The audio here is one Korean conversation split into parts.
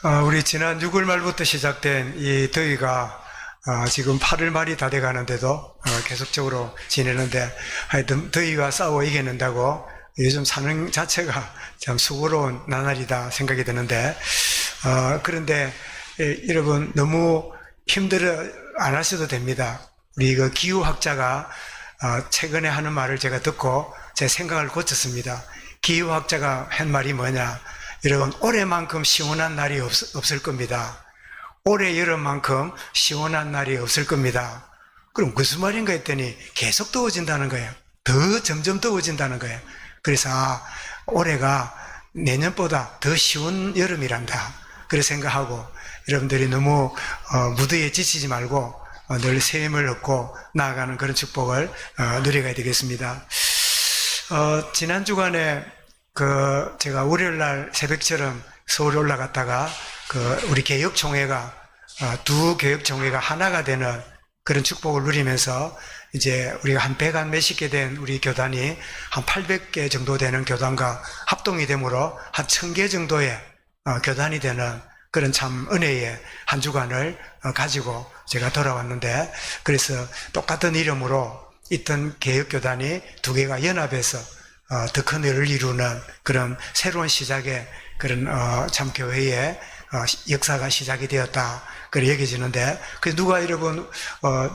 우리 지난 6월 말부터 시작된 이 더위가 지금 8월 말이 다 돼가는데도 계속적으로 지내는데, 하여튼 더위가 싸워 이겨낸다고 요즘 사는 자체가 참 수고로운 나날이다 생각이 드는데, 그런데 여러분 너무 힘들어 안 하셔도 됩니다. 우리 그 기후학자가 최근에 하는 말을 제가 듣고 제 생각을 고쳤습니다. 기후학자가 한 말이 뭐냐? 여러분, 올해만큼 시원한 날이 없을 겁니다. 올해 여름만큼 시원한 날이 없을 겁니다. 그럼 무슨 말인가 했더니 계속 더워진다는 거예요. 점점 더워진다는 거예요. 그래서 올해가 내년보다 더 쉬운 여름이란다. 그렇게 생각하고, 여러분들이 너무 무더위에 지치지 말고 늘 새 힘을 얻고 나아가는 그런 축복을 누려가야 되겠습니다. 지난 주간에 제가 월요일날 새벽처럼 서울에 올라갔다가 우리 개혁총회가 두 개혁총회가 하나가 되는 그런 축복을 누리면서 이제 우리가 한 100한 몇십 개 된 우리 교단이 한 800개 정도 되는 교단과 합동이 되므로 한 1000개 정도의 교단이 되는 그런 참 은혜의 한 주간을 가지고 제가 돌아왔는데, 그래서 똑같은 이름으로 있던 개혁교단이 두 개가 연합해서 더 큰 일을 이루는 그런 새로운 시작의 그런 참 교회의 역사가 시작이 되었다, 그렇게 여겨지는데, 그래서 누가 여러분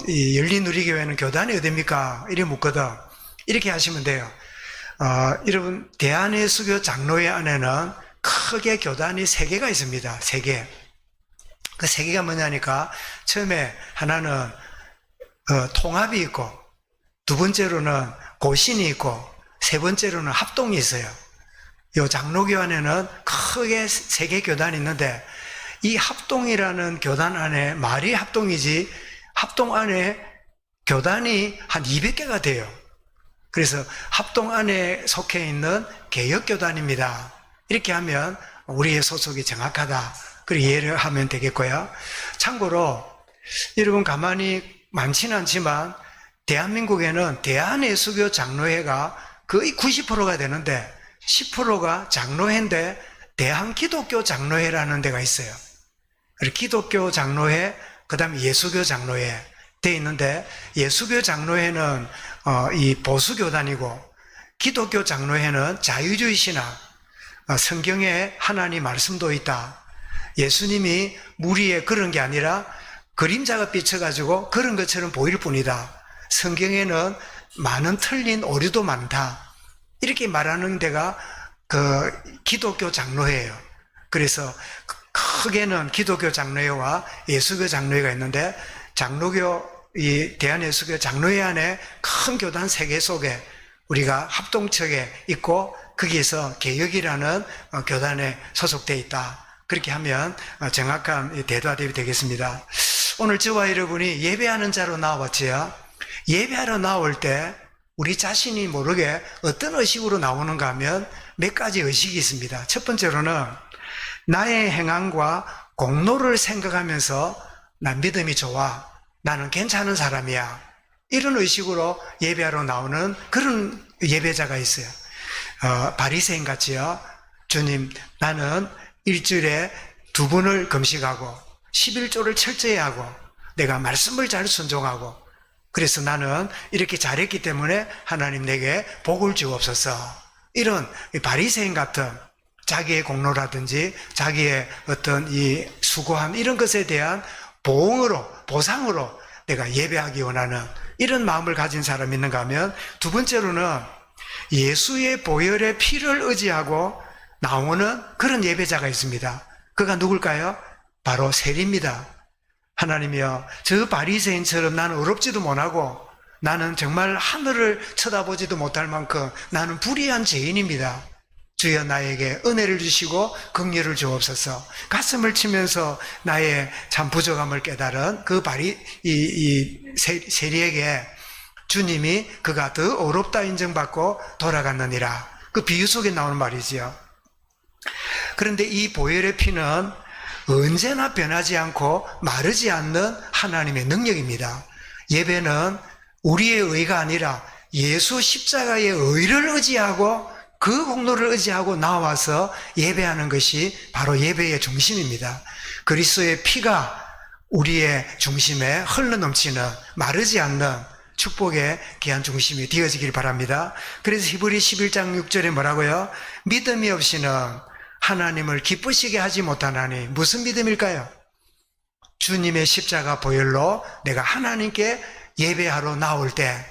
이 열린우리교회는 교단이 어딥니까? 이렇게 묻거든. 이렇게 하시면 돼요. 여러분, 대한예수교 장로회 안에는 크게 교단이 3개가 있습니다. 3개. 그 3개가 뭐냐니까, 처음에 하나는 통합이 있고, 두 번째로는 고신이 있고, 세 번째로는 합동이 있어요. 이 장로교 안에는 크게 3개 교단이 있는데, 이 합동이라는 교단 안에 말이 합동이지, 합동 안에 교단이 한 200개가 돼요. 그래서 합동 안에 속해 있는 개혁교단입니다. 이렇게 하면 우리의 소속이 정확하다, 그렇게 이해를 하면 되겠고요. 참고로 여러분, 가만히 많지는 않지만 대한민국에는 대한예수교 장로회가 거의 90%가 되는데 10%가 장로회인데 대한기독교 장로회라는 데가 있어요. 그리고 기독교 장로회, 그 다음에 예수교 장로회 돼 있는데, 예수교 장로회는 이 보수교단이고, 기독교 장로회는 자유주의 신학, 성경에 하나님 말씀도 있다, 예수님이 물 위에 그런 게 아니라 그림자가 비쳐가지고 그런 것처럼 보일 뿐이다, 성경에는 많은 틀린 오류도 많다, 이렇게 말하는 데가 기독교 장로회예요. 그래서 크게는 기독교 장로회와 예수교 장로회가 있는데, 이 대한예수교 장로회 안에 큰 교단 3개 속에 우리가 합동척에 있고, 거기에서 개혁이라는 교단에 소속되어 있다, 그렇게 하면 정확한 대답이 되겠습니다. 오늘 저와 여러분이 예배하는 자로 나와봤지요. 예배하러 나올 때 우리 자신이 모르게 어떤 의식으로 나오는가 하면 몇 가지 의식이 있습니다. 첫 번째로는 나의 행함과 공로를 생각하면서 난 믿음이 좋아, 나는 괜찮은 사람이야, 이런 의식으로 예배하러 나오는 그런 예배자가 있어요. 바리새인 같이요. 주님, 나는 일주일에 2번을 금식하고 11조를 철저히 하고 내가 말씀을 잘 순종하고, 그래서 나는 이렇게 잘했기 때문에 하나님 내게 복을 주옵소서, 이런 바리새인 같은 자기의 공로라든지 자기의 어떤 이 수고함, 이런 것에 대한 보상으로 내가 예배하기 원하는 이런 마음을 가진 사람이 있는가 하면, 두 번째로는 예수의 보혈의 피를 의지하고 나오는 그런 예배자가 있습니다. 그가 누굴까요? 바로 세리입니다. 하나님이여, 저 바리새인처럼 나는 어렵지도 못하고 나는 정말 하늘을 쳐다보지도 못할 만큼 나는 불의한 죄인입니다. 주여, 나에게 은혜를 주시고 긍휼을 주옵소서. 가슴을 치면서 나의 참 부족함을 깨달은 세리에게 주님이 그가 더 어렵다 인정받고 돌아갔느니라, 그 비유 속에 나오는 말이지요. 그런데 이 보혈의 피는 언제나 변하지 않고 마르지 않는 하나님의 능력입니다. 예배는 우리의 의가 아니라 예수 십자가의 의를 의지하고 그 공로를 의지하고 나와서 예배하는 것이 바로 예배의 중심입니다. 그리스도의 피가 우리의 중심에 흘러넘치는 마르지 않는 축복의 귀한 중심이 되어지길 바랍니다. 그래서 히브리 11장 6절에 뭐라고요? 믿음이 없이는 하나님을 기쁘시게 하지 못하나니. 무슨 믿음일까요? 주님의 십자가 보혈로 내가 하나님께 예배하러 나올 때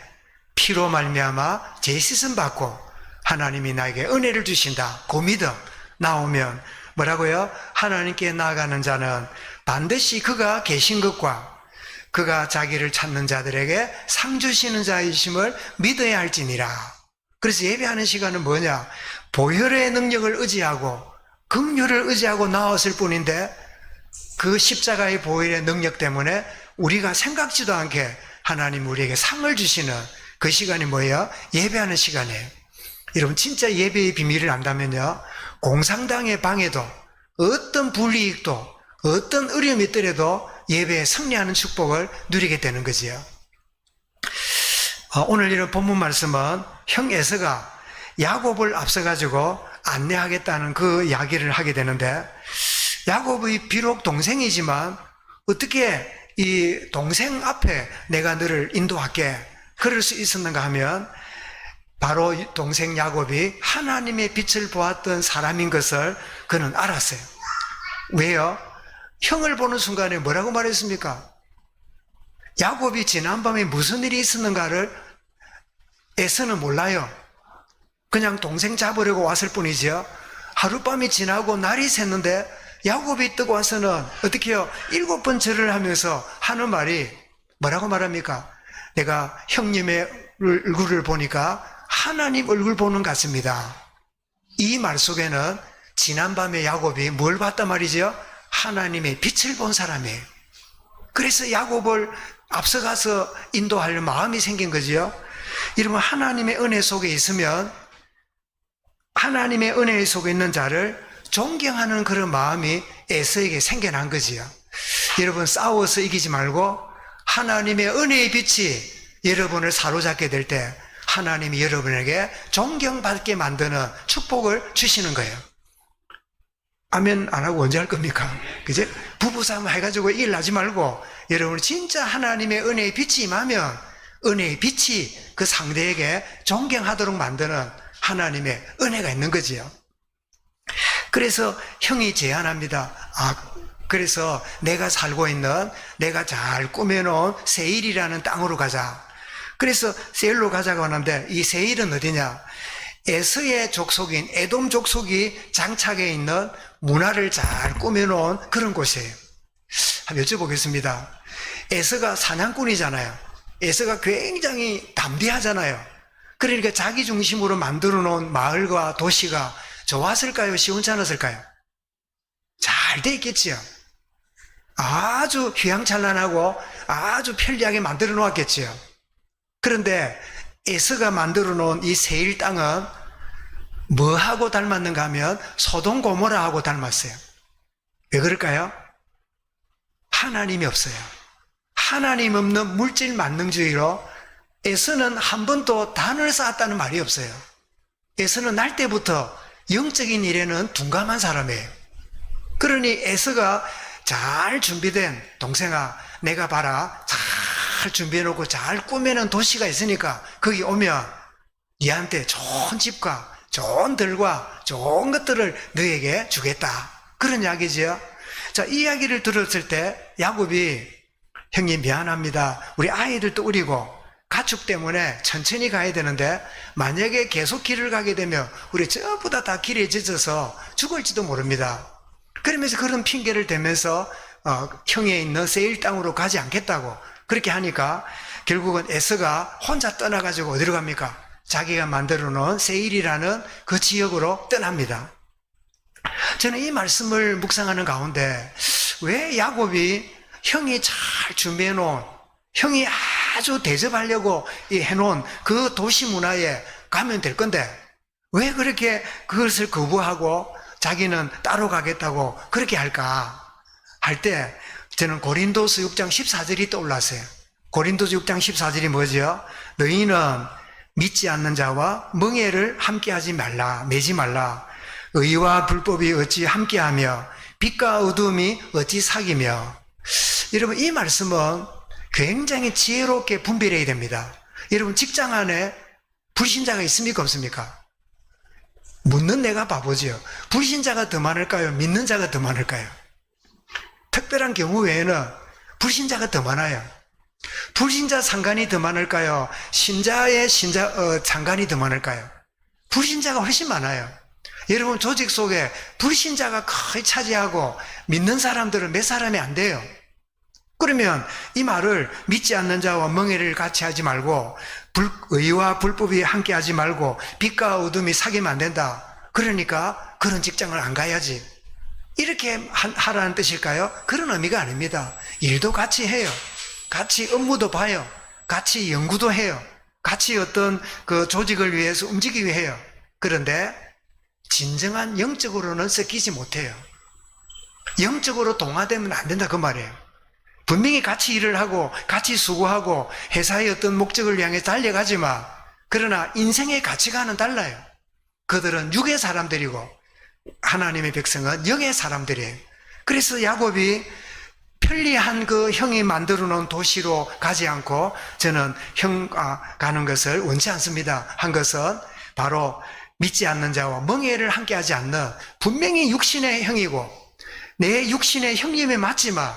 피로 말미암아 죄 씻음 받고 하나님이 나에게 은혜를 주신다. 그 믿음 나오면 뭐라고요? 하나님께 나아가는 자는 반드시 그가 계신 것과 그가 자기를 찾는 자들에게 상 주시는 자이심을 믿어야 할지니라. 그래서 예배하는 시간은 뭐냐? 보혈의 능력을 의지하고 긍휼을 의지하고 나왔을 뿐인데 그 십자가의 보혈의 능력 때문에 우리가 생각지도 않게 하나님 우리에게 상을 주시는 그 시간이 뭐예요? 예배하는 시간이에요. 여러분 진짜 예배의 비밀을 안다면요, 공상당의 방해도 어떤 불이익도 어떤 어려움이 있더라도 예배에 승리하는 축복을 누리게 되는 거지요. 오늘 이런 본문 말씀은 형 에서가 야곱을 앞서가지고 안내하겠다는 그 이야기를 하게 되는데, 야곱이 비록 동생이지만 어떻게 이 동생 앞에 내가 너를 인도할게 그럴 수 있었는가 하면, 바로 동생 야곱이 하나님의 빛을 보았던 사람인 것을 그는 알았어요. 왜요? 형을 보는 순간에 뭐라고 말했습니까? 야곱이 지난밤에 무슨 일이 있었는가를 에서는 몰라요. 그냥 동생 잡으려고 왔을 뿐이죠. 하룻밤이 지나고 날이 샜는데 야곱이 뜨고 와서는 어떻게 해요? 7번 절을 하면서 하는 말이 뭐라고 말합니까? 내가 형님의 얼굴을 보니까 하나님 얼굴 보는 것 같습니다. 이 말 속에는 지난밤에 야곱이 뭘 봤단 말이죠? 하나님의 빛을 본 사람이에요. 그래서 야곱을 앞서가서 인도할 마음이 생긴 거지요. 이러면 하나님의 은혜 속에 있으면 하나님의 은혜 속에 있는 자를 존경하는 그런 마음이 에서에게 생겨난 거지요. 여러분 싸워서 이기지 말고 하나님의 은혜의 빛이 여러분을 사로잡게 될 때 하나님이 여러분에게 존경받게 만드는 축복을 주시는 거예요. 아멘 안 하고 언제 할 겁니까? 그제? 부부싸움 해가지고 일 나지 말고 여러분 진짜 하나님의 은혜의 빛이 임하면 은혜의 빛이 그 상대에게 존경하도록 만드는 하나님의 은혜가 있는 거지요. 그래서 형이 제안합니다. 그래서 내가 살고 있는 내가 잘 꾸며놓은 세일이라는 땅으로 가자. 그래서 세일로 가자고 하는데 이 세일은 어디냐? 에서의 족속인 에돔 족속이 장착해 있는 문화를 잘 꾸며놓은 그런 곳이에요. 한번 여쭤보겠습니다. 에서가 사냥꾼이잖아요. 에서가 굉장히 담대하잖아요. 그러니까 자기 중심으로 만들어 놓은 마을과 도시가 좋았을까요? 시원찮았을까요? 잘 돼 있겠지요. 아주 휘황찬란하고 아주 편리하게 만들어 놓았겠지요. 그런데 에서가 만들어 놓은 이 세일 땅은 뭐하고 닮았는가 하면 소돔 고모라하고 닮았어요. 왜 그럴까요? 하나님이 없어요. 하나님 없는 물질 만능주의로 에서는 한 번도 단을 쌓았다는 말이 없어요. 에서는 날 때부터 영적인 일에는 둔감한 사람이에요. 그러니 에서가 잘 준비된 동생아, 내가 봐라, 잘 준비해놓고 잘 꾸며놓은 도시가 있으니까 거기 오면 얘한테 좋은 집과 좋은 들과 좋은 것들을 너에게 주겠다. 그런 이야기죠. 자, 이 이야기를 들었을 때 야곱이 형님 미안합니다. 우리 아이들도 어리고 가축 때문에 천천히 가야 되는데 만약에 계속 길을 가게 되면 우리 전부 다 길에 젖어서 죽을지도 모릅니다. 그러면서 그런 핑계를 대면서 형에 있는 세일 땅으로 가지 않겠다고 그렇게 하니까 결국은 에서가 혼자 떠나가지고 어디로 갑니까? 자기가 만들어 놓은 세일이라는 그 지역으로 떠납니다. 저는 이 말씀을 묵상하는 가운데 왜 야곱이 형이 잘 준비해 놓은, 형이 아주 대접하려고 해놓은 그 도시 문화에 가면 될 건데 왜 그렇게 그것을 거부하고 자기는 따로 가겠다고 그렇게 할까 할 때 저는 고린도서 6장 14절이 떠올랐어요. 고린도서 6장 14절이 뭐죠? 너희는 믿지 않는 자와 멍에를 함께하지 말라, 매지 말라. 의와 불법이 어찌 함께하며 빛과 어둠이 어찌 사귀며. 여러분, 이 말씀은 굉장히 지혜롭게 분별해야 됩니다. 여러분, 직장 안에 불신자가 있습니까, 없습니까? 묻는 내가 바보지요. 불신자가 더 많을까요? 믿는 자가 더 많을까요? 특별한 경우 외에는 불신자가 더 많아요. 불신자 상관이 더 많을까요? 신자의 상관이 더 많을까요? 불신자가 훨씬 많아요. 여러분, 조직 속에 불신자가 거의 차지하고 믿는 사람들은 몇 사람이 안 돼요. 그러면 이 말을 믿지 않는 자와 멍에를 같이 하지 말고 의와 불법이 함께 하지 말고 빛과 어둠이 사귀면 안 된다. 그러니까 그런 직장을 안 가야지. 이렇게 하라는 뜻일까요? 그런 의미가 아닙니다. 일도 같이 해요. 같이 업무도 봐요. 같이 연구도 해요. 같이 어떤 그 조직을 위해서 움직이기 해요. 그런데 진정한 영적으로는 섞이지 못해요. 영적으로 동화되면 안 된다 그 말이에요. 분명히 같이 일을 하고 같이 수고하고 회사의 어떤 목적을 향해 달려가지만 그러나 인생의 가치관은 달라요. 그들은 육의 사람들이고 하나님의 백성은 영의 사람들이에요. 그래서 야곱이 편리한 그 형이 만들어 놓은 도시로 가지 않고 저는 형가 가는 것을 원치 않습니다. 한 것은 바로 믿지 않는 자와 멍에를 함께 하지 않는, 분명히 육신의 형이고 내 육신의 형님에 맞지만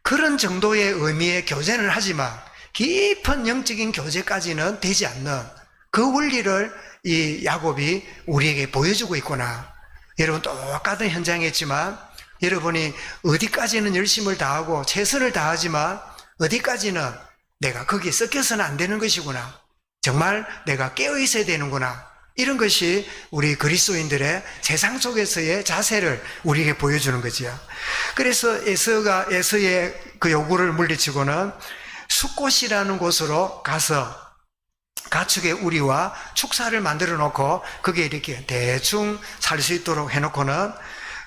그런 정도의 의미의 교제는 하지만 깊은 영적인 교제까지는 되지 않는 그 원리를 이 야곱이 우리에게 보여주고 있구나. 여러분, 똑같은 현장이었지만 여러분이 어디까지는 열심을 다하고 최선을 다하지만 어디까지는 내가 거기에 섞여서는 안 되는 것이구나. 정말 내가 깨어 있어야 되는구나. 이런 것이 우리 그리스도인들의 세상 속에서의 자세를 우리에게 보여주는 거지요. 그래서 에서의 그 요구를 물리치고는 숫곳이라는 곳으로 가서 가축의 우리와 축사를 만들어 놓고 거기에 이렇게 대충 살 수 있도록 해놓고는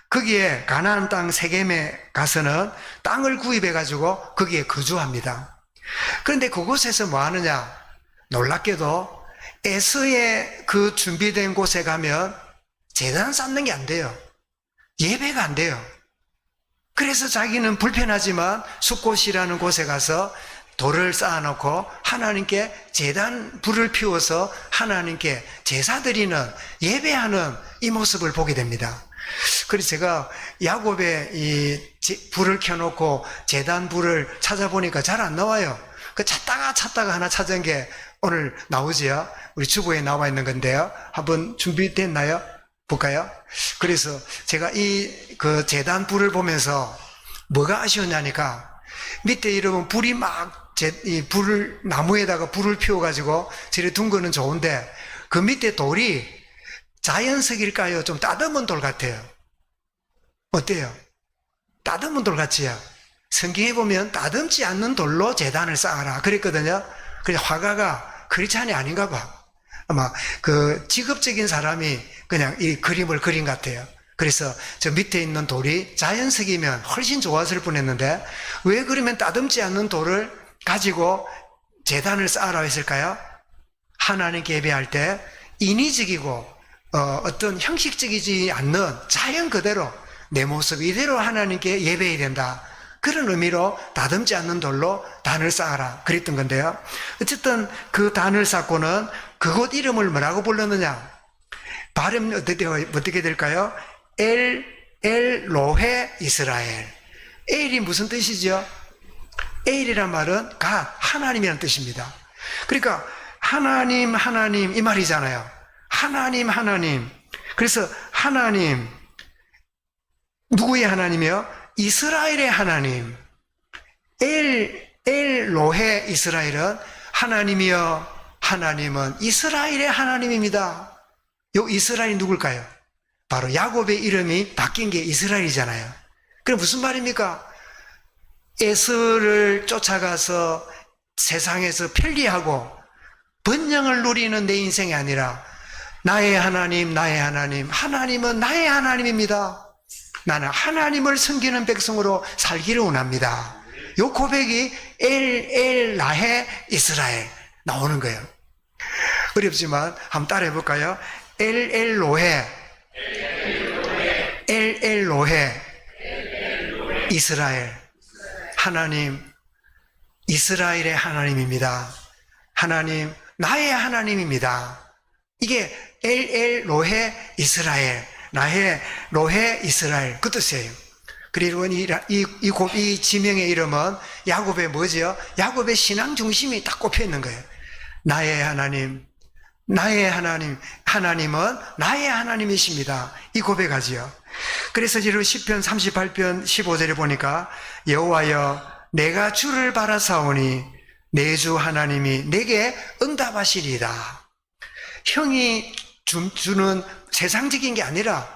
거기에 가나안 땅 세겜에 가서는 땅을 구입해 가지고 거기에 거주합니다. 그런데 그곳에서 뭐 하느냐? 놀랍게도 에서의 그 준비된 곳에 가면 제단 쌓는 게 안 돼요. 예배가 안 돼요. 그래서 자기는 불편하지만 숫곳이라는 곳에 가서 돌을 쌓아놓고 하나님께 제단 불을 피워서 하나님께 제사 드리는, 예배하는 이 모습을 보게 됩니다. 그래서 제가 야곱의 이 불을 켜놓고 제단 불을 찾아보니까 잘 안 나와요. 그 찾다가 하나 찾은 게 오늘 나오지요. 우리 주보에 나와 있는 건데요. 한번 준비됐나요? 볼까요? 그래서 제가 그 제단 불을 보면서 뭐가 아쉬웠냐니까 밑에 여러분 불이 막 나무에다가 불을 피워가지고 저래 둔 거는 좋은데 그 밑에 돌이 자연석일까요? 좀 따듬은 돌 같아요. 어때요? 따듬은 돌 같지요? 성경에 보면 따듬지 않는 돌로 제단을 쌓아라 그랬거든요. 그래서 화가가 크리스찬이 아닌가 봐. 아마 그 직업적인 사람이 그냥 이 그림을 그린 것 같아요. 그래서 저 밑에 있는 돌이 자연석이면 훨씬 좋았을 뻔했는데 왜 그러면 따듬지 않는 돌을 가지고 제단을 쌓으라 했을까요? 하나님께 예배할 때 인위적이고 어떤 형식적이지 않는 자연 그대로 내 모습 이대로 하나님께 예배해야 된다. 그런 의미로 다듬지 않는 돌로 단을 쌓아라 그랬던 건데요. 어쨌든 그 단을 쌓고는 그곳 이름을 뭐라고 불렀느냐? 발음이 어떻게 될까요? 엘로헤 이스라엘. 엘이 무슨 뜻이죠? 엘이란 말은 하나님이라는 뜻입니다. 그러니까 하나님 이 말이잖아요. 하나님. 그래서 하나님, 누구의 하나님이요? 이스라엘의 하나님. 엘로헤 이스라엘은 하나님이요. 하나님은 이스라엘의 하나님입니다. 요 이스라엘이 누굴까요? 바로 야곱의 이름이 바뀐 게 이스라엘이잖아요. 그럼 무슨 말입니까? 에서를 쫓아가서 세상에서 편리하고 번영을 누리는 내 인생이 아니라 나의 하나님, 하나님은 나의 하나님입니다. 나는 하나님을 섬기는 백성으로 살기를 원합니다. 요 고백이 나의 이스라엘 나오는 거예요. 어렵지만 한번 따라해 볼까요? 엘엘로헤, 엘엘로헤, 이스라엘. 하나님, 이스라엘의 하나님입니다. 하나님, 나의 하나님입니다. 이게 엘엘로헤 이스라엘, 나의 로헤 이스라엘, 그 뜻이에요. 그리고 이 지명의 이름은 야곱의 뭐죠? 야곱의 신앙 중심이 딱 꼽혀 있는 거예요. 나의 하나님, 나의 하나님, 하나님은 나의 하나님이십니다. 이 고백하지요. 그래서 지금 시편 38편 15절에 보니까 여호와여 내가 주를 바라사오니 내 주 하나님이 내게 응답하시리이다. 형이 주는 세상적인 게 아니라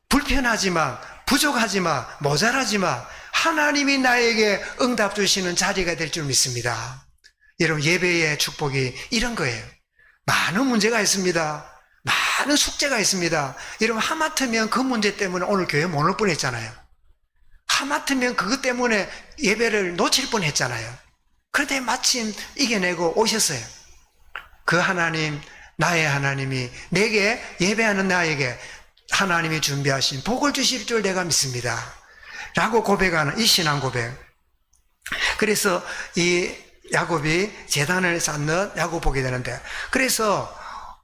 불편하지만 부족하지만 모자라지만 하나님이 나에게 응답 주시는 자리가 될 줄 믿습니다. 여러분, 예배의 축복이 이런 거예요. 많은 문제가 있습니다. 많은 숙제가 있습니다. 여러분, 하마터면 그 문제 때문에 오늘 교회 못 올 뻔했잖아요. 하마터면 그것 때문에 예배를 놓칠 뻔했잖아요. 그런데 마침 이겨내고 오셨어요. 그 하나님, 나의 하나님이 내게, 예배하는 나에게 하나님이 준비하신 복을 주실 줄 내가 믿습니다. 라고 고백하는 이 신앙 고백. 그래서 이 야곱이 제단을 쌓는 야곱 보게 되는데, 그래서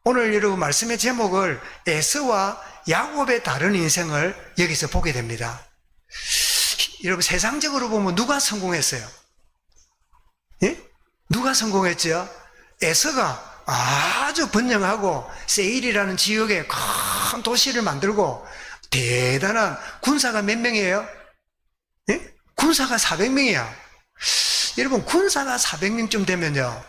오늘 여러분 말씀의 제목을 에서와 야곱의 다른 인생을 여기서 보게 됩니다. 여러분, 세상적으로 보면 누가 성공했어요? 예? 누가 성공했죠? 에서가 아주 번영하고 세일이라는 지역에 큰 도시를 만들고 대단한 군사가 몇 명이에요? 예? 군사가 400명이야. 여러분, 군사가 400명쯤 되면요,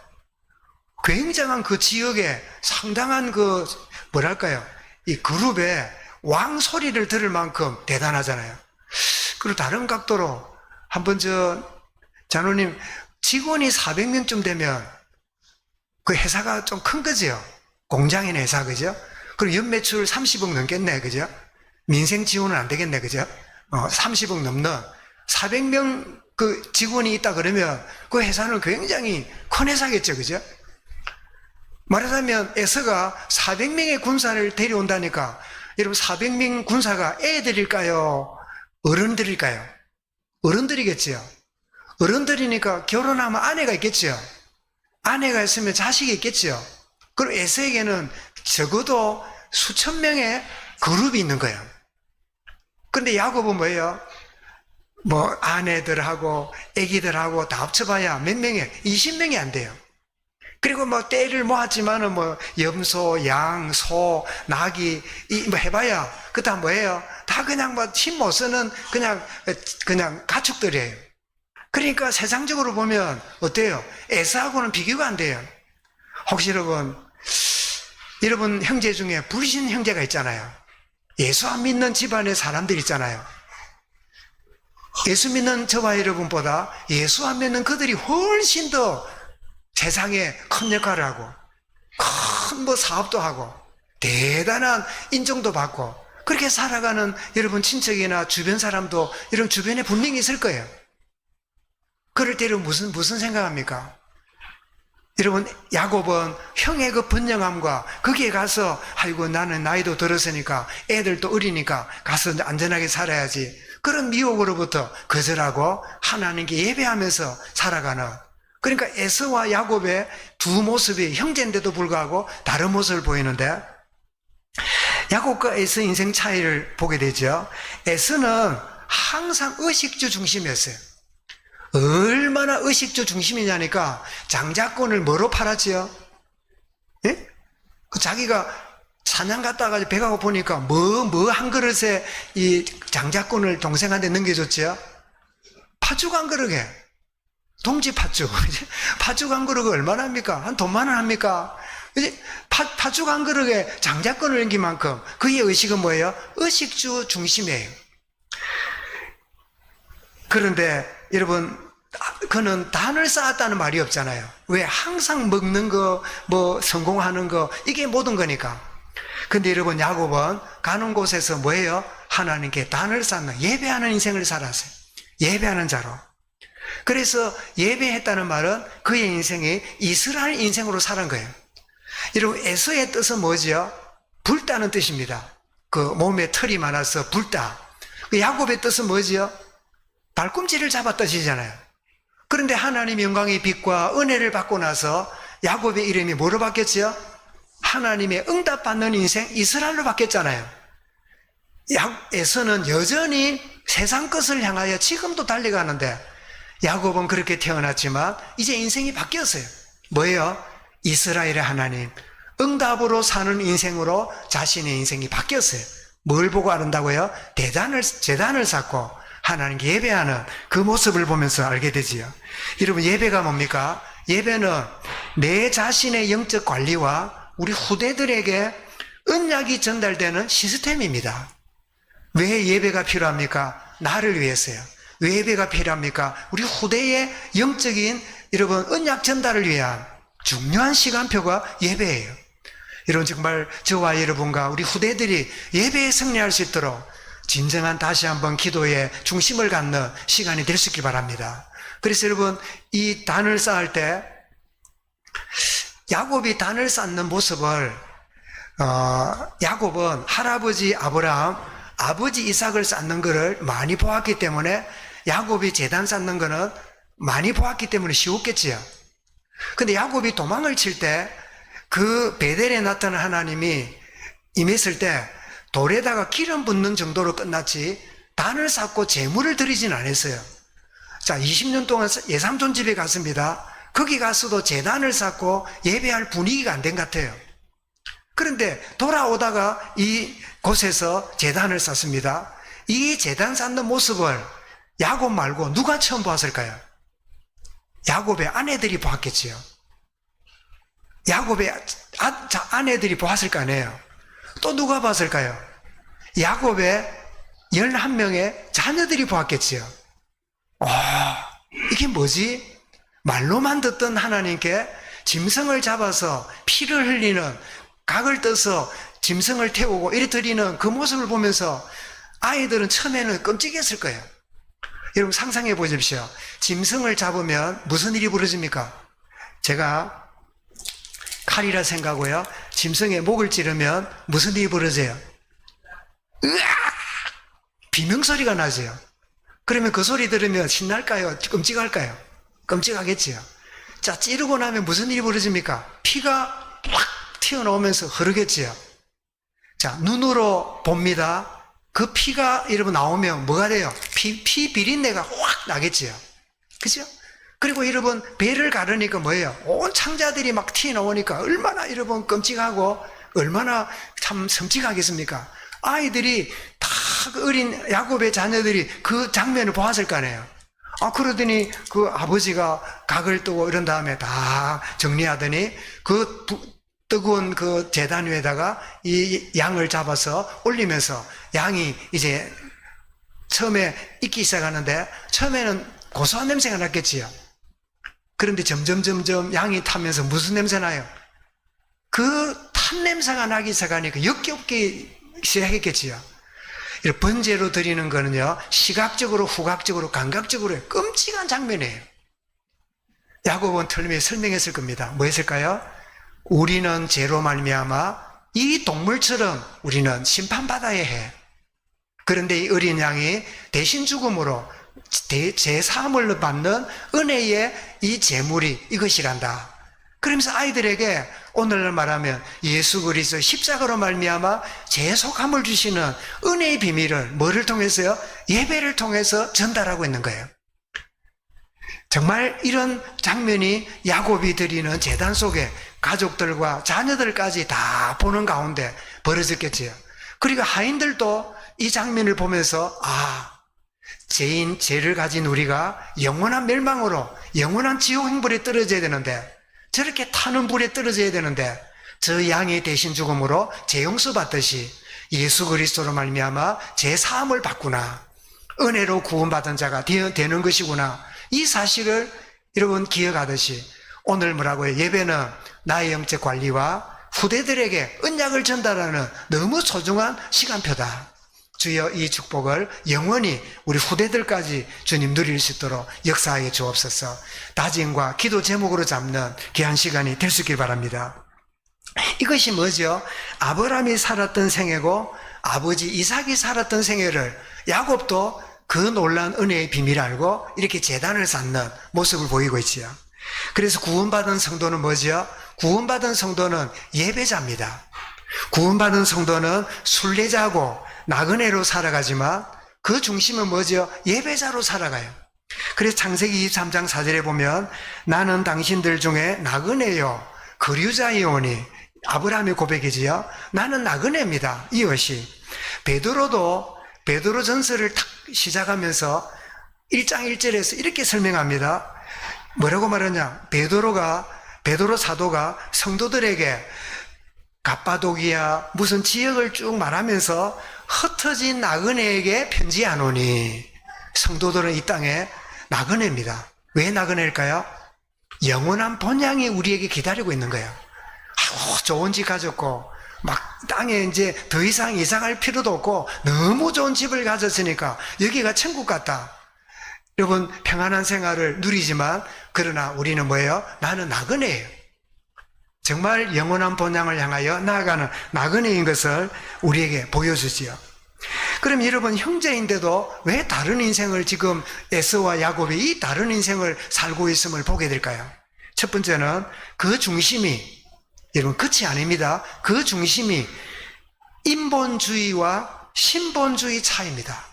굉장한 그 지역에 상당한 그 뭐랄까요, 이 그룹에 왕 소리를 들을 만큼 대단하잖아요. 그리고 다른 각도로 한번 장로님, 직원이 400명쯤 되면 그 회사가 좀 큰 거죠. 공장이나 회사, 그죠? 그리고 연매출 30억 넘겠네, 그죠? 민생 지원은 안 되겠네, 그죠? 30억 넘는 400명 그 직원이 있다 그러면 그 회사는 굉장히 큰 회사겠죠, 그죠? 말하자면 에서가 400명의 군사를 데려온다니까, 여러분, 400명 군사가 애들일까요? 어른들일까요? 어른들이겠죠. 어른들이니까 결혼하면 아내가 있겠죠. 아내가 있으면 자식이 있겠죠. 그리고 에서에게는 적어도 수천 명의 그룹이 있는 거예요. 그런데 야곱은 뭐예요? 뭐 아내들하고 애기들하고 다 합쳐봐야 몇 명이에요? 20명이 안 돼요. 그리고 뭐 떼를 모았지만은 뭐 염소, 양, 소, 나귀 뭐 해봐야 그다음 뭐예요? 다 그냥 뭐 힘 못 쓰는 그냥 가축들이에요. 그러니까 세상적으로 보면 어때요? 에서하고는 비교가 안 돼요. 혹시 여러분 형제 중에 불신 형제가 있잖아요. 예수 안 믿는 집안의 사람들 있잖아요. 예수 믿는 저와 여러분보다 예수 안 믿는 그들이 훨씬 더 세상에 큰 역할을 하고 큰 뭐 사업도 하고 대단한 인정도 받고 그렇게 살아가는 여러분 친척이나 주변 사람도 이런 주변에 분명히 있을 거예요. 그럴 때 무슨 생각합니까? 여러분, 야곱은 형의 그 번영함과 거기에 가서 아이고 나는 나이도 들었으니까 애들도 어리니까 가서 안전하게 살아야지, 그런 미혹으로부터 거절하고 하나님께 예배하면서 살아가는, 그러니까 에서와 야곱의 두 모습이 형제인데도 불구하고 다른 모습을 보이는데, 야곱과 에서 인생 차이를 보게 되죠. 에서는 항상 의식주 중심이었어요. 얼마나 의식주 중심이냐니까 장자권을 뭐로 팔았지요? 예? 그 자기가 사냥 갔다가 배가 고프니까 뭐 한 그릇에 이 장자권을 동생한테 넘겨줬지요? 팥죽 한 그릇에, 동지 팥죽. 팥죽 한 그릇이 얼마나 합니까? 한 돈만 원 합니까? 팥죽 한 그릇에 장자권을 넘긴 만큼 그의 의식은 뭐예요? 의식주 중심이에요. 그런데 여러분, 그는 단을 쌓았다는 말이 없잖아요. 왜? 항상 먹는 거, 뭐 성공하는 거, 이게 모든 거니까. 근데 여러분, 야곱은 가는 곳에서 뭐예요? 하나님께 단을 쌓는, 예배하는 인생을 살았어요. 예배하는 자로. 그래서 예배했다는 말은 그의 인생이 이스라엘 인생으로 살은 거예요. 여러분, 에서의 뜻은 뭐지요? 붉다는 뜻입니다. 그 몸에 털이 많아서 붉다. 그 야곱의 뜻은 뭐지요? 발꿈치를 잡았다시잖아요. 그런데 하나님 영광의 빛과 은혜를 받고 나서 야곱의 이름이 뭐로 바뀌었지요? 하나님의 응답받는 인생 이스라엘로 바뀌었잖아요. 에서는 여전히 세상 것을 향하여 지금도 달려가는데, 야곱은 그렇게 태어났지만 이제 인생이 바뀌었어요. 뭐예요? 이스라엘의 하나님, 응답으로 사는 인생으로 자신의 인생이 바뀌었어요. 뭘 보고 아는다고요? 제단을 쌓고 하나님께 예배하는 그 모습을 보면서 알게 되지요. 여러분, 예배가 뭡니까? 예배는 내 자신의 영적 관리와 우리 후대들에게 언약이 전달되는 시스템입니다. 왜 예배가 필요합니까? 나를 위해서요. 왜 예배가 필요합니까? 우리 후대의 영적인 여러분 언약 전달을 위한 중요한 시간표가 예배예요. 여러분, 정말 저와 여러분과 우리 후대들이 예배에 승리할 수 있도록 진정한 다시 한번 기도의 중심을 갖는 시간이 될 수 있길 바랍니다. 그래서 여러분, 이 단을 쌓을 때 야곱이 단을 쌓는 모습을 야곱은 할아버지 아브라함, 아버지 이삭을 쌓는 것을 많이 보았기 때문에 야곱이 제단 쌓는 것은 많이 보았기 때문에 쉬웠겠지요. 근데 야곱이 도망을 칠 때 그 베델에 나타난 하나님이 임했을 때 돌에다가 기름 붓는 정도로 끝났지 단을 쌓고 제물을 드리진 않았어요. 자, 20년 동안 예삼촌 집에 갔습니다. 거기 가서도 제단을 쌓고 예배할 분위기가 안 된 것 같아요. 그런데 돌아오다가 이 곳에서 제단을 쌓습니다. 이 제단 쌓는 모습을 야곱 말고 누가 처음 보았을까요? 야곱의 아내들이 보았겠지요. 야곱의 아내들이 보았을 거 아니에요. 또 누가 봤을까요? 야곱의 11명의 자녀들이 보았겠지요. 이게 뭐지? 말로만 듣던 하나님께 짐승을 잡아서 피를 흘리는, 각을 떠서 짐승을 태우고 이래 드리는 그 모습을 보면서 아이들은 처음에는 끔찍했을 거예요. 여러분, 상상해 보십시오. 짐승을 잡으면 무슨 일이 벌어집니까? 제가 칼이라 생각하고요, 짐승의 목을 찌르면 무슨 일이 벌어져요? 으악! 비명소리가 나죠. 그러면 그 소리 들으면 신날까요? 끔찍할까요? 끔찍하겠지요. 자, 찌르고 나면 무슨 일이 벌어집니까? 피가 확 튀어나오면서 흐르겠지요. 자, 눈으로 봅니다. 그 피가 여러분 나오면 뭐가 돼요? 피 비린내가 확 나겠지요. 그죠? 그리고 여러분, 배를 가르니까 뭐예요? 온 창자들이 막 튀어나오니까 얼마나 여러분 끔찍하고 얼마나 참 섬찟하겠습니까? 아이들이 다 그 어린 야곱의 자녀들이 그 장면을 보았을 거 아니에요. 그러더니 그 아버지가 각을 뜨고 이런 다음에 다 정리하더니 그 뜨거운 그 제단 위에다가 이 양을 잡아서 올리면서 양이 이제 처음에 익기 시작하는데 처음에는 고소한 냄새가 났겠지요. 그런데 점점 양이 타면서 무슨 냄새 나요? 그 탄 냄새가 나기 시작하니까 역겹게 시작했겠지요. 번제로 드리는 거는요, 시각적으로, 후각적으로, 감각적으로 끔찍한 장면이에요. 야곱은 틀림에 설명했을 겁니다. 뭐 했을까요? 우리는 죄로 말미암아 이 동물처럼 우리는 심판받아야 해. 그런데 이 어린 양이 대신 죽음으로 제사함을 받는 은혜의 이 제물이 이것이란다. 그러면서 아이들에게 오늘날 말하면 예수 그리스도 십자가로 말미암아 재속함을 주시는 은혜의 비밀을 뭐를 통해서요? 예배를 통해서 전달하고 있는 거예요. 정말 이런 장면이 야곱이 드리는 제단 속에 가족들과 자녀들까지 다 보는 가운데 벌어졌겠지요. 그리고 하인들도 이 장면을 보면서 죄를 가진 우리가 영원한 멸망으로 영원한 지옥 행불에 떨어져야 되는데, 저렇게 타는 불에 떨어져야 되는데 저 양이 대신 죽음으로 죄 용서 받듯이 예수 그리스도로 말미암아 죄 사함을 받구나, 은혜로 구원받은 자가 되는 것이구나, 이 사실을 여러분 기억하듯이 오늘 뭐라고요? 예배는 나의 영적 관리와 후대들에게 언약을 전달하는 너무 소중한 시간표다. 주여, 이 축복을 영원히 우리 후대들까지 주님 누릴 수 있도록 역사하여 주옵소서. 다짐과 기도 제목으로 잡는 귀한 시간이 될 수 있길 바랍니다. 이것이 뭐죠? 아브라함이 살았던 생애고 아버지 이삭이 살았던 생애를 야곱도 그 놀라운 은혜의 비밀을 알고 이렇게 제단을 쌓는 모습을 보이고 있지요. 그래서 구원받은 성도는 뭐죠? 구원받은 성도는 예배자입니다. 구원받은 성도는 순례자고 나그네로 살아가지만 그 중심은 뭐죠? 예배자로 살아가요. 그래서 창세기 23장 4절에 보면 나는 당신들 중에 나그네요 거류자이오니, 아브라함의 고백이지요. 나는 나그네입니다. 이것이 베드로 전서를 탁 시작하면서 1장 1절에서 이렇게 설명합니다. 뭐라고 말하냐? 베드로 사도가 성도들에게 갑바도기야 무슨 지역을 쭉 말하면서 흩어진 나그네에게 편지하노니, 성도들은 이 땅에 나그네입니다. 왜 나그네일까요? 영원한 본향이 우리에게 기다리고 있는 거예요. 좋은 집 가졌고 막 땅에 이제 더 이상 이사갈 필요도 없고 너무 좋은 집을 가졌으니까 여기가 천국 같다. 여러분, 평안한 생활을 누리지만 그러나 우리는 뭐예요? 나는 나그네예요. 정말 영원한 본향을 향하여 나아가는 나그네인 것을 우리에게 보여주지요. 그럼 여러분, 형제인데도 왜 다른 인생을 지금 에서와 야곱이 이 다른 인생을 살고 있음을 보게 될까요? 첫 번째는 그 중심이, 여러분 끝이 아닙니다. 그 중심이 인본주의와 신본주의 차이입니다.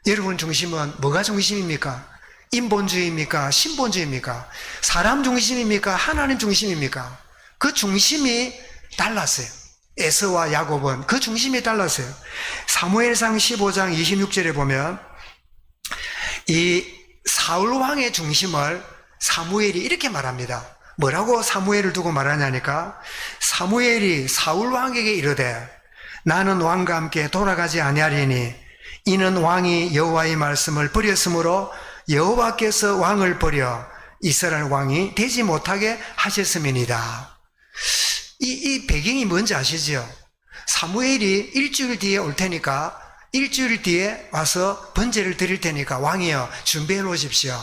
여러분 중심은 뭐가 중심입니까? 인본주의입니까? 신본주의입니까? 사람 중심입니까? 하나님 중심입니까? 그 중심이 달랐어요. 에서와 야곱은 그 중심이 달랐어요. 사무엘상 15장 26절에 보면 이 사울 왕의 중심을 사무엘이 이렇게 말합니다. 뭐라고 사무엘을 두고 말하냐니까, 사무엘이 사울 왕에게 이르되 나는 왕과 함께 돌아가지 아니하리니 이는 왕이 여호와의 말씀을 버렸으므로 여호와께서 왕을 버려 이스라엘 왕이 되지 못하게 하셨음이니이다. 이 배경이 뭔지 아시죠? 사무엘이 일주일 뒤에 올 테니까, 일주일 뒤에 와서 번제를 드릴 테니까 왕이여 준비해 놓으십시오.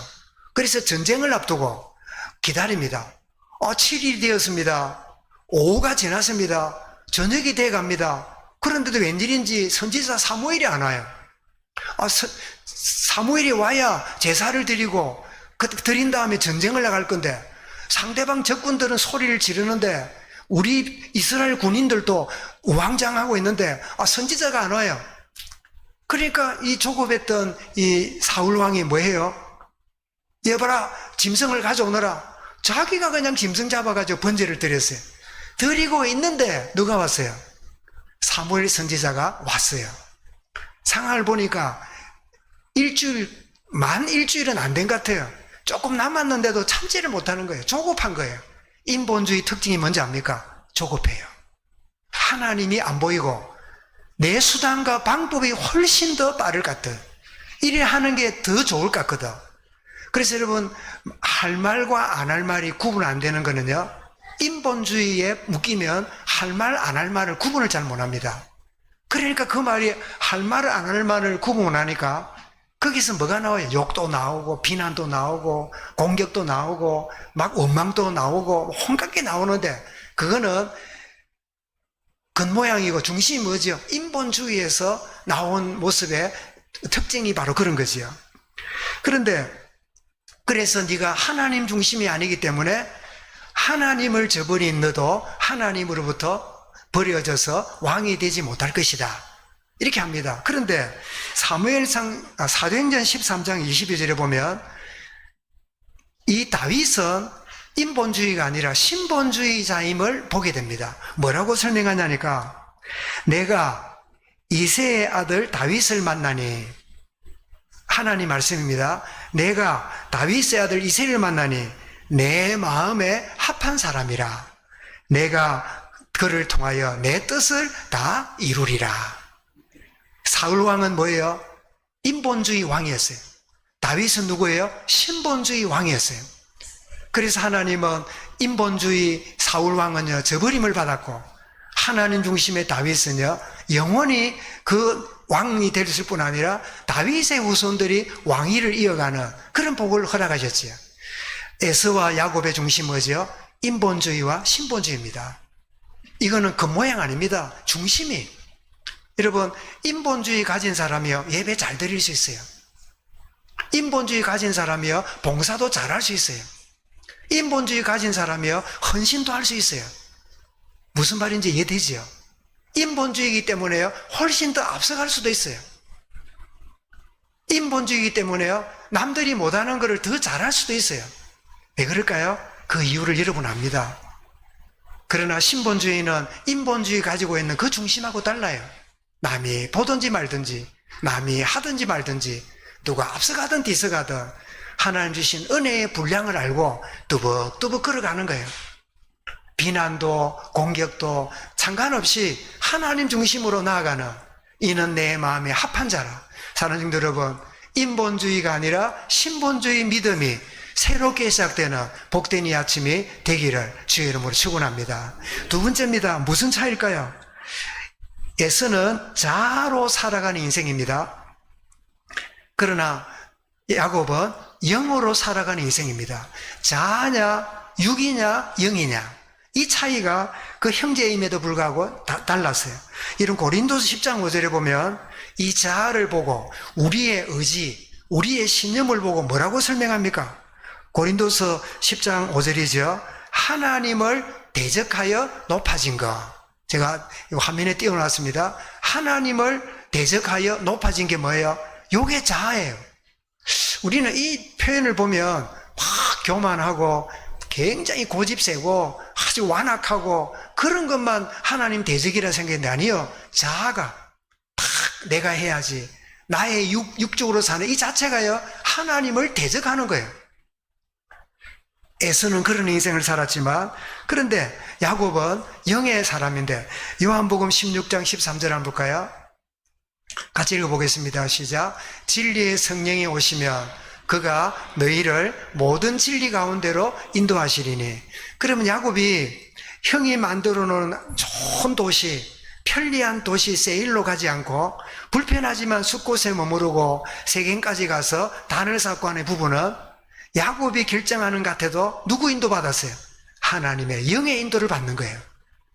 그래서 전쟁을 앞두고 기다립니다. 7일이 되었습니다. 오후가 지났습니다. 저녁이 돼 갑니다. 그런데도 웬일인지 선지자 사무엘이 안 와요. 사무엘이 와야 제사를 드리고 드린 다음에 전쟁을 나갈 건데, 상대방 적군들은 소리를 지르는데 우리 이스라엘 군인들도 우왕좌왕하고 있는데 선지자가 안 와요. 그러니까 이 조급했던 이 사울 왕이 뭐해요? 여봐라, 짐승을 가져오너라. 자기가 그냥 짐승 잡아가지고 번제를 드렸어요. 드리고 있는데 누가 왔어요? 사무엘 선지자가 왔어요. 상황을 보니까 일주일은 안 된 것 같아요. 조금 남았는데도 참지를 못하는 거예요. 조급한 거예요. 인본주의 특징이 뭔지 압니까? 조급해요. 하나님이 안 보이고 내 수단과 방법이 훨씬 더 빠를 것 같아. 이래 하는 게 더 좋을 것 같거든. 그래서 여러분, 할 말과 안 할 말이 구분 안 되는 거는요, 인본주의에 묶이면 할 말, 안 할 말을 구분을 잘 못합니다. 그러니까 그 말이 할 말을 안 할 말을 구분 못하니까 거기서 뭐가 나와요? 욕도 나오고 비난도 나오고 공격도 나오고 막 원망도 나오고 온갖 게 나오는데, 그거는 겉모양이고 중심이 뭐죠? 인본주의에서 나온 모습의 특징이 바로 그런 거지요. 그런데 그래서 네가 하나님 중심이 아니기 때문에 하나님을 저버린 너도 하나님으로부터 버려져서 왕이 되지 못할 것이다, 이렇게 합니다. 그런데 사도행전 13장 22절에 보면 이 다윗은 인본주의가 아니라 신본주의자임을 보게 됩니다. 뭐라고 설명하냐니까, 내가 이새의 아들 다윗을 만나니, 하나님 말씀입니다. 내가 다윗의 아들 이새를 만나니 내 마음에 합한 사람이라. 내가 그를 통하여 내 뜻을 다 이루리라. 사울 왕은 뭐예요? 인본주의 왕이었어요. 다윗은 누구예요? 신본주의 왕이었어요. 그래서 하나님은 인본주의 사울 왕은요, 저버림을 받았고, 하나님 중심의 다윗은요, 영원히 그 왕이 됐을 뿐 아니라 다윗의 후손들이 왕위를 이어가는 그런 복을 허락하셨지요. 에서와 야곱의 중심은 뭐죠? 인본주의와 신본주의입니다. 이거는 겉모양 아닙니다. 중심이. 여러분, 인본주의 가진 사람이요, 예배 잘 드릴 수 있어요. 인본주의 가진 사람이요, 봉사도 잘 할 수 있어요. 인본주의 가진 사람이요, 헌신도 할 수 있어요. 무슨 말인지 이해되지요? 인본주의이기 때문에요, 훨씬 더 앞서갈 수도 있어요. 인본주의이기 때문에요, 남들이 못하는 것을 더 잘할 수도 있어요. 왜 그럴까요? 그 이유를 여러분 압니다. 그러나 신본주의는 인본주의 가지고 있는 그 중심하고 달라요. 남이 보든지 말든지, 남이 하든지 말든지, 누가 앞서가든 뒤서가든 하나님 주신 은혜의 분량을 알고 뚜벅뚜벅 걸어가는 거예요. 비난도 공격도 상관없이 하나님 중심으로 나아가는, 이는 내 마음에 합한 자라. 사랑하는 성도 여러분, 인본주의가 아니라 신본주의 믿음이 새롭게 시작되는 복된 이 아침이 되기를 주의 이름으로 축원합니다. 두 번째입니다. 무슨 차이일까요? 에서는 자아로 살아가는 인생입니다. 그러나 야곱은 영으로 살아가는 인생입니다. 자아냐 육이냐 영이냐, 이 차이가 그 형제임에도 불구하고 달랐어요. 이런 고린도서 10장 5절에 보면 이 자아를 보고 우리의 의지, 우리의 신념을 보고 뭐라고 설명합니까? 고린도서 10장 5절이죠. 하나님을 대적하여 높아진 것. 제가 화면에 띄워놨습니다. 하나님을 대적하여 높아진 게 뭐예요? 요게 자아예요. 우리는 이 표현을 보면 막 교만하고 굉장히 고집세고 아주 완악하고 그런 것만 하나님 대적이라 생각했는데 아니요. 자아가 딱 내가 해야지, 나의 육적으로 사는 이 자체가요, 하나님을 대적하는 거예요. 에서는 그런 인생을 살았지만, 그런데 야곱은 영의 사람인데, 요한복음 16장 13절 한번 볼까요? 같이 읽어보겠습니다. 시작. 진리의 성령이 오시면 그가 너희를 모든 진리 가운데로 인도하시리니. 그러면 야곱이 형이 만들어 놓은 좋은 도시, 편리한 도시 세일로 가지 않고 불편하지만 숲곳에 머무르고 세겜까지 가서 단을 쌓고 하는 부분은 야곱이 결정하는 것 같아도 누구 인도받았어요? 하나님의 영의 인도를 받는 거예요.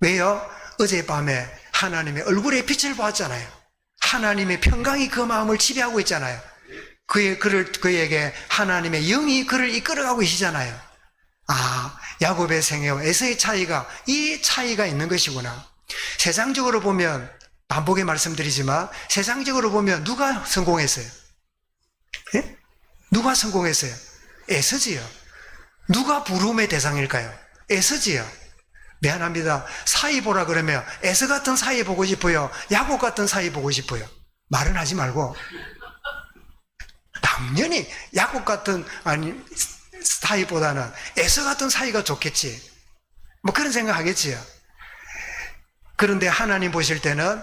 왜요? 어젯밤에 하나님의 얼굴에 빛을 보았잖아요. 하나님의 평강이 그 마음을 지배하고 있잖아요. 그에게 하나님의 영이 그를 이끌어가고 계시잖아요. 아, 야곱의 생애와 에서의 차이가, 이 차이가 있는 것이구나. 세상적으로 보면, 반복에 말씀드리지만 세상적으로 보면 누가 성공했어요? 예? 누가 성공했어요? 에서지요. 누가 부름의 대상일까요? 에서지요. 미안합니다. 사이 보라 그러면 에서 같은 사이 보고 싶어요? 야곱 같은 사이 보고 싶어요? 말은 하지 말고. 당연히 야곱 같은 사이보다는 에서 같은 사이가 좋겠지. 뭐 그런 생각 하겠지요. 그런데 하나님 보실 때는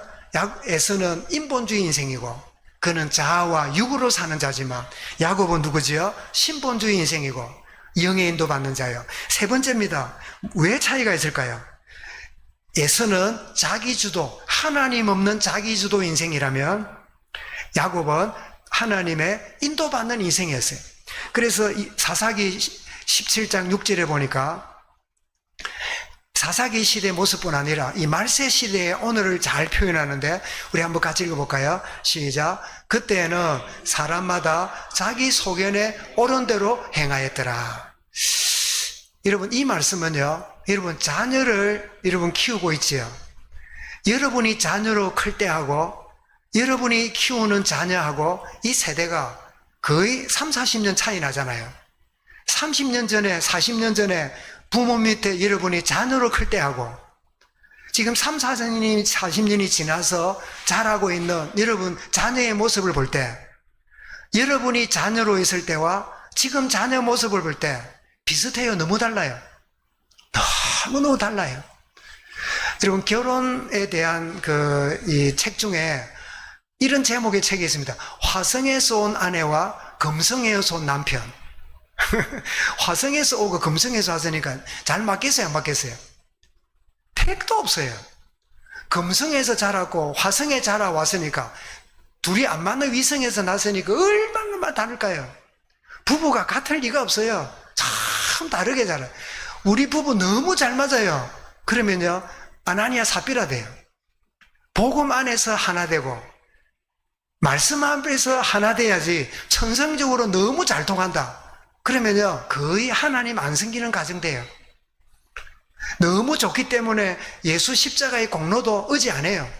에서는 인본주의 인생이고 그는 자아와 육으로 사는 자지만 야곱은 누구지요? 신본주의 인생이고 영의 인도받는 자예요. 세 번째입니다. 왜 차이가 있을까요? 에서는 자기주도, 하나님 없는 자기주도 인생이라면 야곱은 하나님의 인도받는 인생이었어요. 그래서 사사기 17장 6절에 보니까 사사기 시대의 모습뿐 아니라 이 말세 시대의 오늘을 잘 표현하는데 우리 한번 같이 읽어볼까요? 시작. 그때는 사람마다 자기 소견에 옳은 대로 행하였더라. 여러분, 이 말씀은요, 여러분 자녀를 여러분 키우고 있지요. 여러분이 자녀로 클 때하고 여러분이 키우는 자녀하고 이 세대가 거의 3, 40년 차이 나잖아요. 30년 전에, 40년 전에 부모 밑에 여러분이 자녀로 클 때하고 지금 3, 40년이, 40년이 지나서 자라고 있는 여러분 자녀의 모습을 볼 때, 여러분이 자녀로 있을 때와 지금 자녀 모습을 볼 때 비슷해요? 너무 달라요? 너무너무 달라요. 여러분, 결혼에 대한 이 책 중에 이런 제목의 책이 있습니다. 화성에서 온 아내와 금성에서 온 남편. 화성에서 오고 금성에서 왔으니까 잘 맞겠어요, 안 맞겠어요? 택도 없어요. 금성에서 자랐고 화성에 자라왔으니까 둘이 안 맞는 위성에서 났으니까 얼마나 다를까요? 부부가 같을 리가 없어요. 참 다르게 자라요. 우리 부부 너무 잘 맞아요. 그러면요, 아나니아 삽비라 돼요. 복음 안에서 하나 되고 말씀 앞에서 하나 돼야지 천성적으로 너무 잘 통한다. 그러면요 거의 하나님 안 섬기는 가정 돼요. 너무 좋기 때문에 예수 십자가의 공로도 의지 안 해요.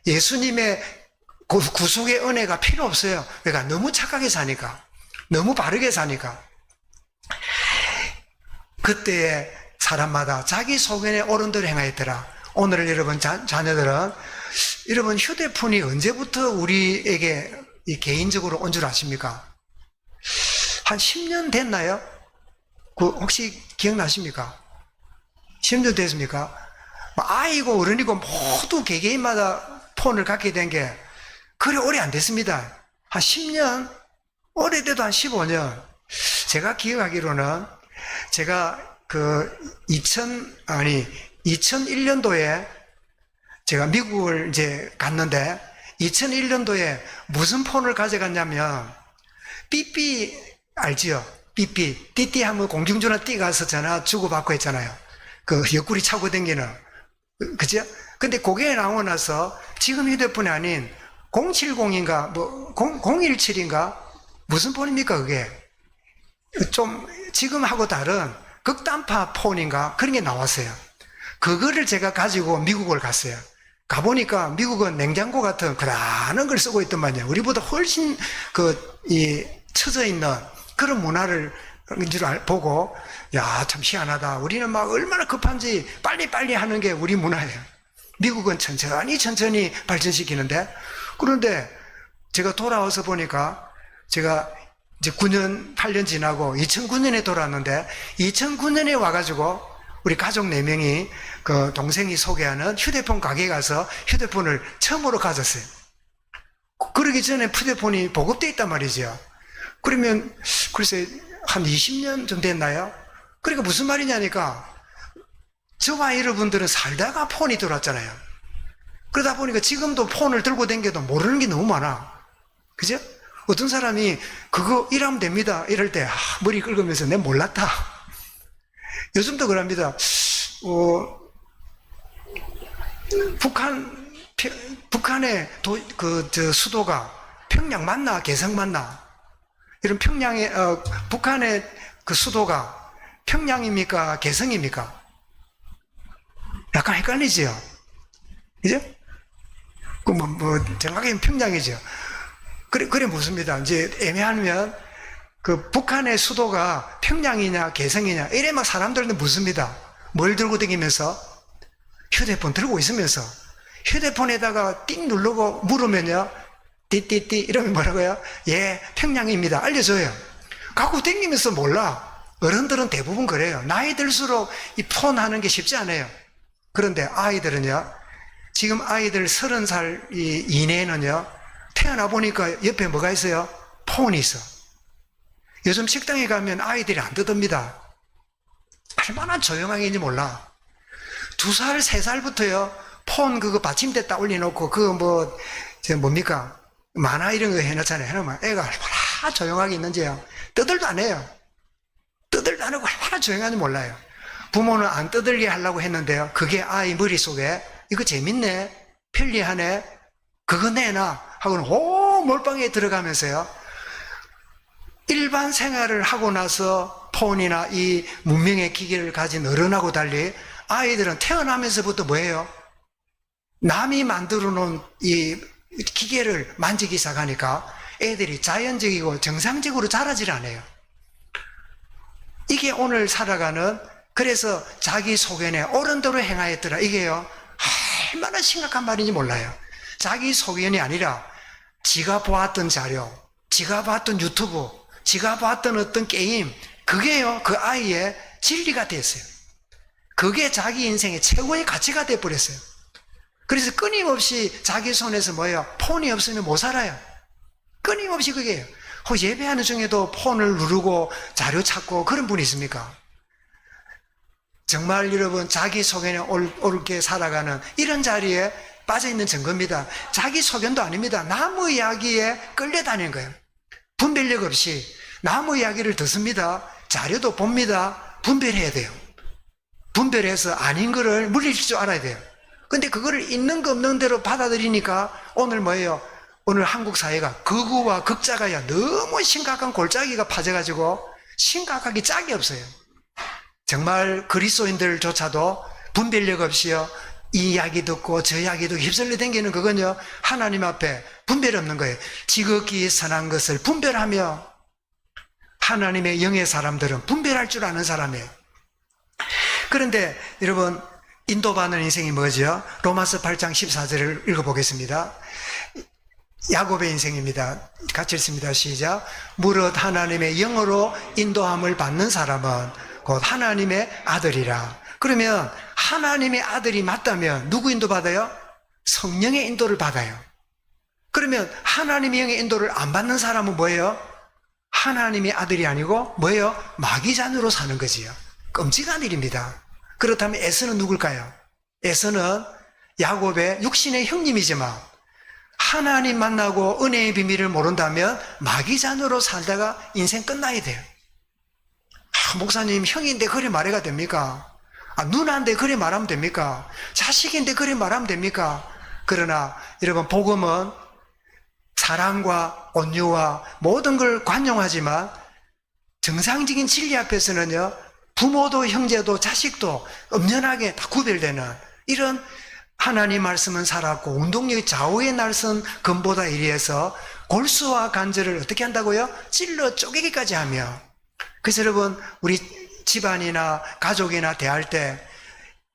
예수님의 구속의 은혜가 필요 없어요. 그러니까 너무 착하게 사니까, 너무 바르게 사니까. 그때의 사람마다 자기 소견에 옳은 대로 행하였더라. 오늘 여러분 자녀들은 여러분 휴대폰이 언제부터 우리에게 개인적으로 온 줄 아십니까? 한 10년 됐나요? 혹시 기억나십니까? 10년 됐습니까? 아이고 어른이고 모두 개개인마다 폰을 갖게 된 게 그리 오래 안 됐습니다. 한 10년? 오래돼도 한 15년. 제가 기억하기로는 제가 2001년도에 제가 미국을 이제 갔는데 2001년도에 무슨 폰을 가져갔냐면 삐삐 알지요? 삐삐. 띠띠 하면 공중전화 띠 가서 전화 주고받고 했잖아요. 그 옆구리 차고 다니는. 그죠? 근데 그게 나오고 나서 지금 휴대폰이 아닌 070인가 뭐 017인가 무슨 폰입니까 그게? 좀 지금하고 다른 극단파 폰인가 그런 게 나왔어요. 그거를 제가 가지고 미국을 갔어요. 가보니까 미국은 냉장고 같은 그다는 걸 쓰고 있더만요. 우리보다 훨씬 처져 있는 그런 문화를 줄 보고, 야, 참 희한하다. 우리는 막 얼마나 급한지 빨리빨리 하는 게 우리 문화예요. 미국은 천천히 발전시키는데, 그런데 제가 돌아와서 보니까 제가 이제 9년, 8년 지나고 2009년에 돌아왔는데, 2009년에 와가지고 우리 가족 4명이 그 동생이 소개하는 휴대폰 가게에 가서 휴대폰을 처음으로 가졌어요. 그러기 전에 휴대폰이 보급되어 있단 말이죠. 그러면 글쎄 한 20년 좀 됐나요? 그러니까 무슨 말이냐니까 저와 여러분들은 살다가 폰이 들어왔잖아요. 그러다 보니까 지금도 폰을 들고 다녀도 모르는 게 너무 많아. 그죠? 어떤 사람이 그거 일하면 됩니다 이럴 때 머리 긁으면서 내가 몰랐다. 요즘도 그럽니다. 북한의 수도가 평양 맞나 개성 맞나? 이런 평양의 북한의 그 수도가 평양입니까 개성입니까? 약간 헷갈리지요. 그죠? 정확하게 평양이죠. 그래 묻습니다. 이제 애매하면 그 북한의 수도가 평양이냐 개성이냐 이래 막 사람들은 묻습니다. 뭘 들고 다니면서? 휴대폰 들고 있으면서 휴대폰에다가 띵 누르고 물으면요 띠띠띠 이러면 뭐라고요? 예, 평양입니다 알려줘요. 갖고 다니면서 몰라. 어른들은 대부분 그래요. 나이 들수록 이 폰 하는 게 쉽지 않아요. 그런데 아이들은요, 지금 아이들 30살 이내에는요 태어나 보니까 옆에 뭐가 있어요? 폰이 있어. 요즘 식당에 가면 아이들이 안 뜯습니다. 얼마나 조용하게인지 몰라. 2살, 3살부터요, 폰 그거 받침대 딱 올려놓고, 뭡니까? 만화 이런 거 해놓잖아요. 해놓으면 애가 얼마나 조용하게 있는지요. 떠들도 안 해요. 떠들도 안 하고 얼마나 조용한지 몰라요. 부모는 안 떠들게 하려고 했는데요. 그게 아이 머릿속에, 이거 재밌네, 편리하네, 그거 내놔 하고는 몰빵에 들어가면서요. 일반 생활을 하고 나서 폰이나 이 문명의 기기를 가진 어른하고 달리 아이들은 태어나면서부터 뭐예요? 남이 만들어 놓은 이 기계를 만지기 시작하니까 애들이 자연적이고 정상적으로 자라질 않아요. 이게 오늘 살아가는, 그래서 자기 소견에 옳은 대로 행하였더라. 이게요, 얼마나 심각한 말인지 몰라요. 자기 소견이 아니라 지가 보았던 자료, 지가 봤던 유튜브, 지가 봤던 어떤 게임, 그게요, 그 아이의 진리가 됐어요. 그게 자기 인생의 최고의 가치가 돼버렸어요. 그래서 끊임없이 자기 손에서 뭐예요? 폰이 없으면 못 살아요. 끊임없이 그게요. 예배하는 중에도 폰을 누르고 자료 찾고 그런 분이 있습니까? 정말 여러분, 자기 소견에 옳게 살아가는 이런 자리에 빠져있는 증거입니다. 자기 소견도 아닙니다. 나무 이야기에 끌려다니는 거예요. 분별력 없이 나무 이야기를 듣습니다. 자료도 봅니다. 분별해야 돼요. 분별해서 아닌 거를 물리칠 줄 알아야 돼요. 근데 그거를 있는 거 없는 대로 받아들이니까 오늘 뭐예요? 오늘 한국 사회가 극우와 극자가 너무 심각한 골짜기가 파져가지고 심각하게 짝이 없어요. 정말 그리스도인들조차도 분별력 없이요, 이 이야기 듣고 저 이야기 듣고 휩쓸려 댕기는 그건요, 하나님 앞에 분별 없는 거예요. 지극히 선한 것을 분별하며, 하나님의 영의 사람들은 분별할 줄 아는 사람이에요. 그런데 여러분, 인도받는 인생이 뭐죠? 로마서 8장 14절을 읽어보겠습니다. 야곱의 인생입니다. 같이 읽습니다. 시작. 무릇 하나님의 영으로 인도함을 받는 사람은 곧 하나님의 아들이라. 그러면 하나님의 아들이 맞다면 누구 인도받아요? 성령의 인도를 받아요. 그러면 하나님의 영의 인도를 안 받는 사람은 뭐예요? 하나님의 아들이 아니고 뭐예요? 마귀자녀로 사는 거지요. 끔찍한 일입니다. 그렇다면 에서는 누굴까요? 에서는 야곱의 육신의 형님이지만 하나님 만나고 은혜의 비밀을 모른다면 마귀자녀로 살다가 인생 끝나야 돼요. 목사님, 형인데 그래 말해가 됩니까? 누나인데 그래 말하면 됩니까? 자식인데 그래 말하면 됩니까? 그러나 여러분, 복음은 사랑과 온유와 모든 걸 관용하지만 정상적인 진리 앞에서는요, 부모도 형제도 자식도 엄연하게 다 구별되는 이런 하나님 말씀은 살았고 운동력이 좌우의 날선 금보다 이리해서 골수와 관절을 어떻게 한다고요? 찔러 쪼개기까지 하며. 그래서 여러분, 우리 집안이나 가족이나 대할 때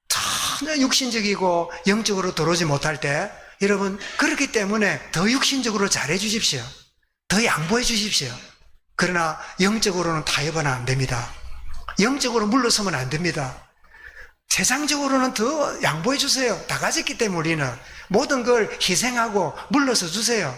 전혀 육신적이고 영적으로 들어오지 못할 때, 여러분, 그렇기 때문에 더 육신적으로 잘해 주십시오. 더 양보해 주십시오. 그러나 영적으로는 타협은 안 됩니다. 영적으로 물러서면 안 됩니다. 세상적으로는 더 양보해 주세요. 다 가졌기 때문에 우리는 모든 걸 희생하고 물러서 주세요.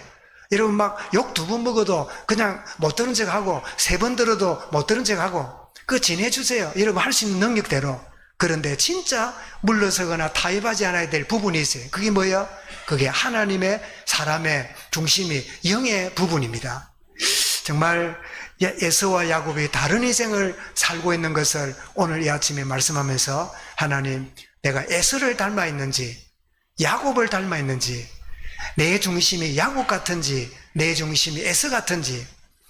여러분, 막 욕 2번 먹어도 그냥 못 들은 척하고 3번 들어도 못 들은 척하고 그거 지내주세요. 여러분, 할 수 있는 능력대로. 그런데 진짜 물러서거나 타협하지 않아야 될 부분이 있어요. 그게 뭐예요? 그게 하나님의, 사람의 중심이 영의 부분입니다. 정말 에서와 야곱이 다른 인생을 살고 있는 것을 오늘 이 아침에 말씀하면서, 하나님, 내가 에서를 닮아 있는지 야곱을 닮아 있는지, 내 중심이 야곱 같은지 내 중심이 에서 같은지,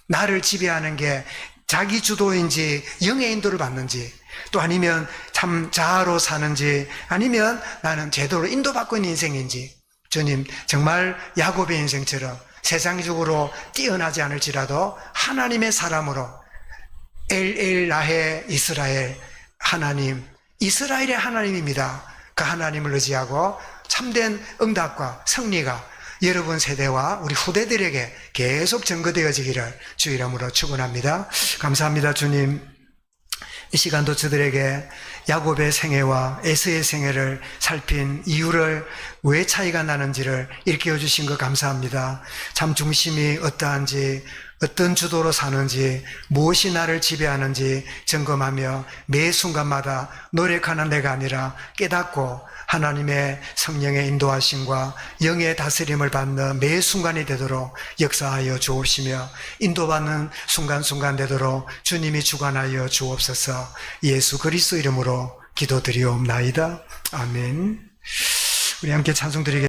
나를 지배하는 게 자기 주도인지 영의 인도를 받는지, 또 아니면 참 자아로 사는지, 아니면 나는 제대로 인도받고 있는 인생인지, 주님, 정말 야곱의 인생처럼 세상적으로 뛰어나지 않을지라도 하나님의 사람으로 엘엘라헤 이스라엘, 하나님, 이스라엘의 하나님입니다. 그 하나님을 의지하고 참된 응답과 승리가 여러분 세대와 우리 후대들에게 계속 증거되어지기를 주 이름으로 축원합니다. 감사합니다. 주님, 이 시간도 저들에게 야곱의 생애와 에서의 생애를 살핀 이유를, 왜 차이가 나는지를 일깨워 주신 것 감사합니다. 참 중심이 어떠한지, 어떤 주도로 사는지, 무엇이 나를 지배하는지 점검하며 매 순간마다 노력하는 내가 아니라 깨닫고 하나님의 성령의 인도하심과 영의 다스림을 받는 매 순간이 되도록 역사하여 주옵시며, 인도받는 순간순간 되도록 주님이 주관하여 주옵소서. 예수 그리스도 이름으로 기도드리옵나이다. 아멘. 우리 함께 찬송 드리겠습니다.